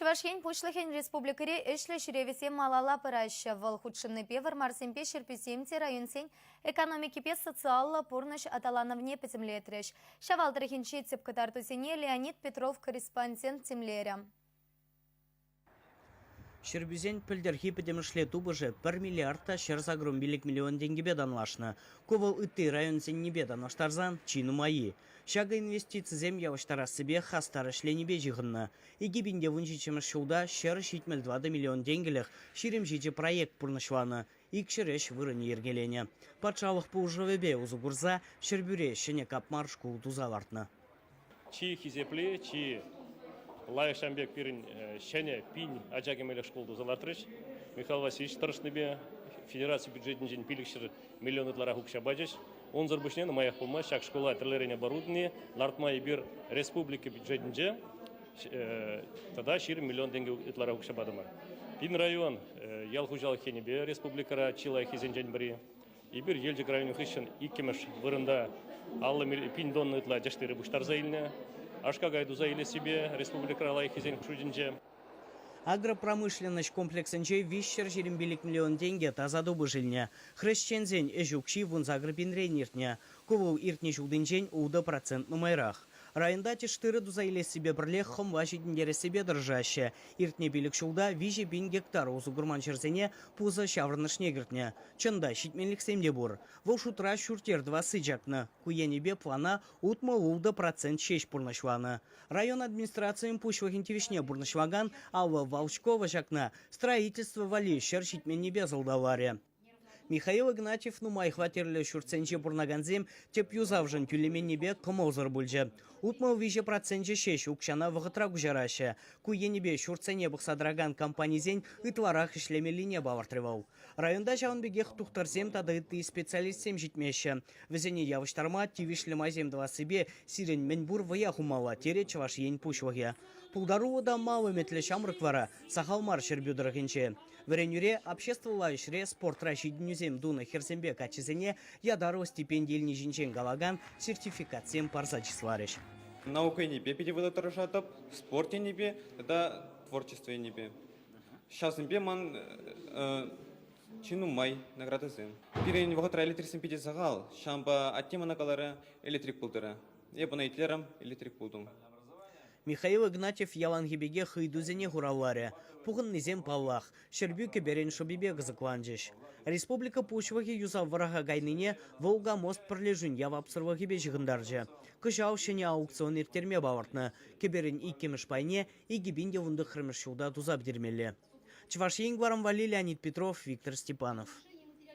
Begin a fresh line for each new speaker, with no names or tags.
Чувашень пушлыхен республикаре эшлі шіревесе малала пыраща вал худшынны певар марсемпе шерпесемте районсен экономикипе социалла пурныш аталановне петемлетреш. Шавалдырхенче цепкатартусене Леонид Петров корреспондент темлеря.
Шербюзен пілдерхи педемішле тубыжы 1 миллиардта шерзагрум билік миллион денгебе данлашны. Ковал үтті район сеннебе данлаштарзан чину майы. Шага инвестицизем яваштара себе хастары шленебе жиғынны. Егебінде вунжичеміз шулда шер шитмел 2 миллион денгеліх ширемжиче проект пұрнышваны. Икшереш вырын ергелене. Патшалық пұлжывебе узугурза шербюре шене капмар шкул тузалартны.
Чи хизепле, чи Лайық Шамбек пирин шене пинь аджагемелек школду залартрыш. Михаил Васильевич Тарышныбе федерация бюджетин жен пиликшир миллион ытлара хукша баджеш. Он зарбышнен маях пулма шак школа терлеріне барудные лартмай бир республика бюджетин же тогда шир миллион деньги ытлара хукша бадымар. Пин район ялхужал хенебе республикара чилай хизен жен бри. И бир елжик району хищен иккемеш вырында аллы пин донны ытла жаштыры буштар заилне. Ашка гайду заиле себе республика лайық хизен кшудинже.
Агропромышленность комплексенче вищер жерембелик миллион тенге тазаду жилня. Хрещензень эжукши вунзагрыпин рейниртня. Кову иртне жудынчень уда процент нумайрах. Районда тештыры дузайле себе бірле хомвашидіндері себе держаще. Иртне билік шулда виже 1000 гектар узугурман черзене пуза шаврнышне гіртне. Чында шитменлік семде бур. Вол шутра шуртер 2 сыджакны. Куенебе плана утма улда процент 6 пурнашваны. Район администрациян пушвахинтевишне бурнашваган, алва Волчкова жакна строительство вали шер шитменнебе залдаваре. Михаил Игнатьев нумай хватерлі шурценче бурнаганзем теп юзавжын тюлеменнебе кымылзыр бульже. Утмал виже проценче шеш укшана вғытрагу жараще. Куенебе шурцене бұқсадраган компанизен ытларах ишлемелине бавартрывал. Районда жауынбегех тухтарзем тады ыты специалистсем житмеші. Візене явыштарма тивишлемазем 2 себе сирен менбур вая хумала тере чаваш ень пушваге. Пулдару да малы метле шамрыквара сахалмар шербюдырыгенче. Вренюре обществовала ишре спорт рашиднюзем дуна херсембе качезене ядару стипендиельни жинчен галаган сертификациям парзачисларыш.
Наука небе перевода тарашатып, спорте небе, это творчество небе. Сейчас небе ман чину май наградызым. Пирен воготра электрисен пиде загал, шамба аттема накалары электрик пулдыра. Ебана итлерам электрик пулдум.
Михаил Игнатьев ялангебеге хыйдузене гураларе. Пугын низем паллах. Шербюке берен шобибе газакланжеш. Республика пушвахи юзав варага гайныне Волга мост пролежун яв обсервахибе жигандарже. Кыжау шене аукцион иртерме бавартны. Кеберен иккемеш пайне и гибинде вунды хрымеш шулда тузабдермеле. Чувашень Гварамвали, Леонид Петров, Виктор Степанов.